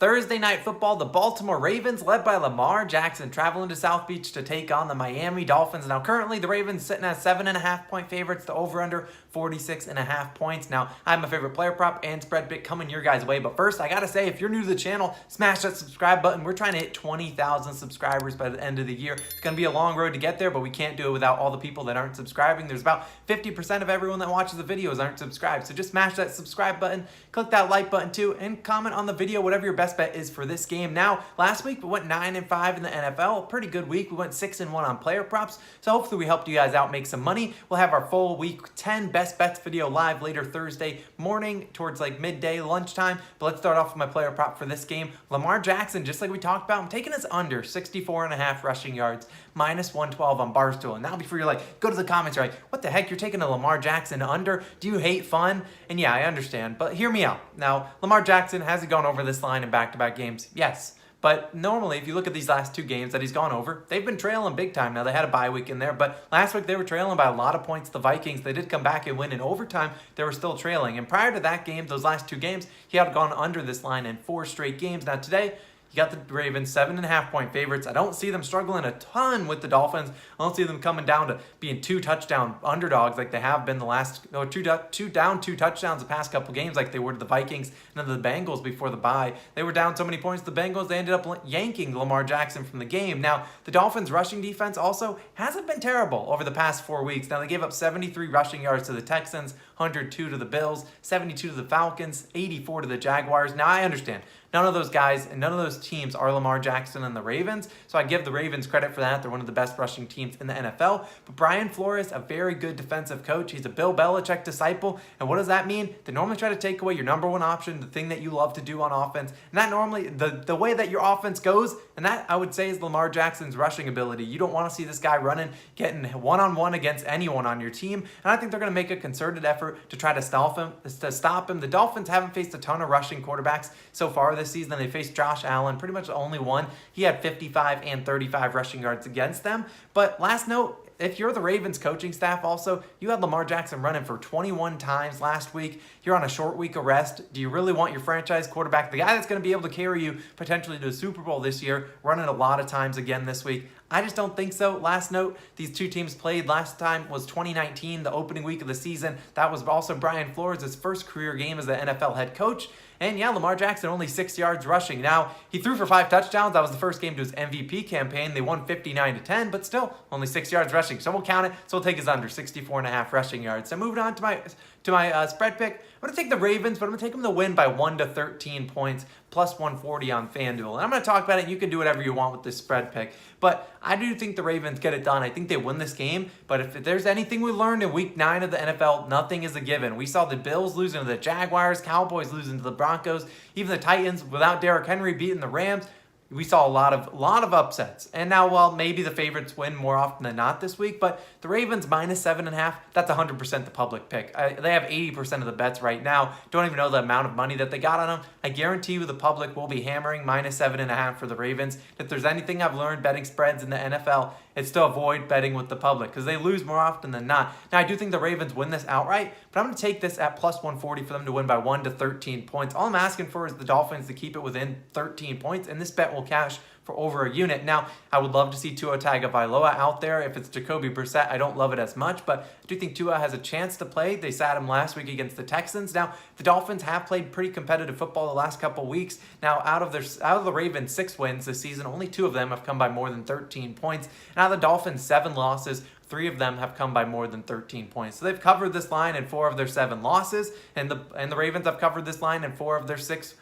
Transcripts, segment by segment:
Thursday night football, the Baltimore Ravens, led by Lamar Jackson, traveling to South Beach to take on the Miami Dolphins. Now, currently, the Ravens sitting at 7.5-point favorites, the over-under 46.5 points. Now, I have my favorite player prop and spread pick coming your guys' way. But first, I got to say, if you're new to the channel, smash that subscribe button. We're trying to hit 20,000 subscribers by the end of the year. It's going to be a long road to get there, but we can't do it without all the people that aren't subscribing. There's about 50% of everyone that watches the videos aren't subscribed. So just smash that subscribe button, click that like button too, and comment on the video whatever your best bet is for this game. Now, last week we went 9-5 in the NFL, a pretty good week. We went 6-1 on player props, so hopefully we helped you guys out make some money. We'll have our full week 10 best bets video live later Thursday morning towards like midday, lunchtime. But let's start off with my player prop for this game. Lamar Jackson, just like we talked about, I'm taking his under 64.5 rushing yards, minus 112 on Barstool. And now before you're like, go to the comments, you're like, what the heck, you're taking a Lamar Jackson under? Do you hate fun? And yeah, I understand, but hear me out. Now, Lamar Jackson, has he gone over this line in back-to-back games? Yes. But normally, if you look at these last two games that he's gone over, they've been trailing big time. Now, they had a bye week in there, but last week they were trailing by a lot of points. The Vikings, they did come back and win in overtime. They were still trailing. And prior to that game, those last two games, he had gone under this line in 4 straight games. Now, today, you got the Ravens 7.5-point favorites. I don't see them struggling a ton with the Dolphins. I don't see them coming down to being 2 touchdown underdogs like they have been the last, or two touchdowns the past couple games like they were to the Vikings and then the Bengals before the bye. They were down so many points to the Bengals, they ended up yanking Lamar Jackson from the game. Now, the Dolphins' rushing defense also hasn't been terrible over the past 4 weeks. Now, they gave up 73 rushing yards to the Texans, 102 to the Bills, 72 to the Falcons, 84 to the Jaguars. Now, I understand. None of those guys and none of those teams are Lamar Jackson and the Ravens, so I give the Ravens credit for that. They're one of the best rushing teams in the NFL. But Brian Flores, a very good defensive coach. He's a Bill Belichick disciple. And what does that mean? They normally try to take away your number one option, the thing that you love to do on offense. And that normally, the way that your offense goes, and that I would say is Lamar Jackson's rushing ability. You don't want to see this guy running, getting one-on-one against anyone on your team. And I think they're going to make a concerted effort to try to stop him. The Dolphins haven't faced a ton of rushing quarterbacks so far this season. They faced Josh Allen, pretty much the only one. He had 55 and 35 rushing yards against them. But last note, if you're the Ravens coaching staff also, you had Lamar Jackson running for 21 times last week. You're on a short week of rest. Do you really want your franchise quarterback, the guy that's going to be able to carry you potentially to the Super Bowl this year, running a lot of times again this week? I just don't think so. Last note, these two teams played last time was 2019, the opening week of the season. That was also Brian Flores' first career game as the NFL head coach. And yeah, Lamar Jackson only 6 yards rushing. Now, he threw for 5 touchdowns. That was the first game to his MVP campaign. They won 59-10, but still only 6 yards rushing. So we'll count it. So we'll take his under 64.5 rushing yards. So moving on to my spread pick, I'm going to take the Ravens, but I'm going to take them to win by 1 to 13 points, plus 140 on FanDuel. And I'm going to talk about it, and you can do whatever you want with this spread pick. But I do think the Ravens get it done. I think they win this game. But if there's anything we learned in Week 9 of the NFL, nothing is a given. We saw the Bills losing to the Jaguars, Cowboys losing to the Broncos, even the Titans without Derrick Henry beating the Rams. We saw a lot of upsets. And now, well, maybe the favorites win more often than not this week, but the Ravens minus 7.5, that's 100% the public pick. They have 80% of the bets right now. Don't even know the amount of money that they got on them. I guarantee you the public will be hammering minus 7.5 for the Ravens. If there's anything I've learned betting spreads in the NFL, it's to avoid betting with the public because they lose more often than not. Now, I do think the Ravens win this outright, but I'm going to take this at plus 140 for them to win by 1 to 13 points. All I'm asking for is the Dolphins to keep it within 13 points, and this bet will cash for over a unit. Now, I would love to see Tua Tagovailoa out there. If it's Jacoby Brissett, I don't love it as much, but I do think Tua has a chance to play. They sat him last week against the Texans. Now, the Dolphins have played pretty competitive football the last couple weeks. Now, out of the Ravens' 6 wins this season, only 2 of them have come by more than 13 points. And out of the Dolphins' 7 losses, 3 of them have come by more than 13 points. So they've covered this line in 4 of their 7 losses, and the Ravens have covered this line in 4 of their 6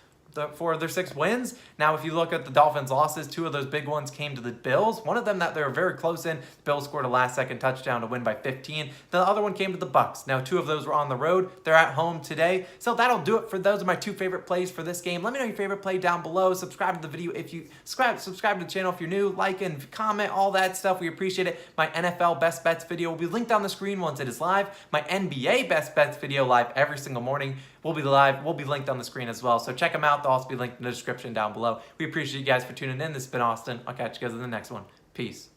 wins. Now, if you look at the Dolphins' losses, 2 of those big ones came to the Bills. One of them that they were very close in. The Bills scored a last-second touchdown to win by 15. The other one came to the Bucs. Now, 2 of those were on the road. They're at home today. So that'll do it for those are my 2 favorite plays for this game. Let me know your favorite play down below. Subscribe to the video if you subscribe to the channel if you're new. Like and comment, all that stuff. We appreciate it. My NFL Best Bets video will be linked on the screen once it is live. My NBA Best Bets video live every single morning will be linked on the screen as well. So check them out. They'll also be linked in the description down below. We appreciate you guys for tuning in. This has been Austin. I'll catch you guys in the next one. Peace.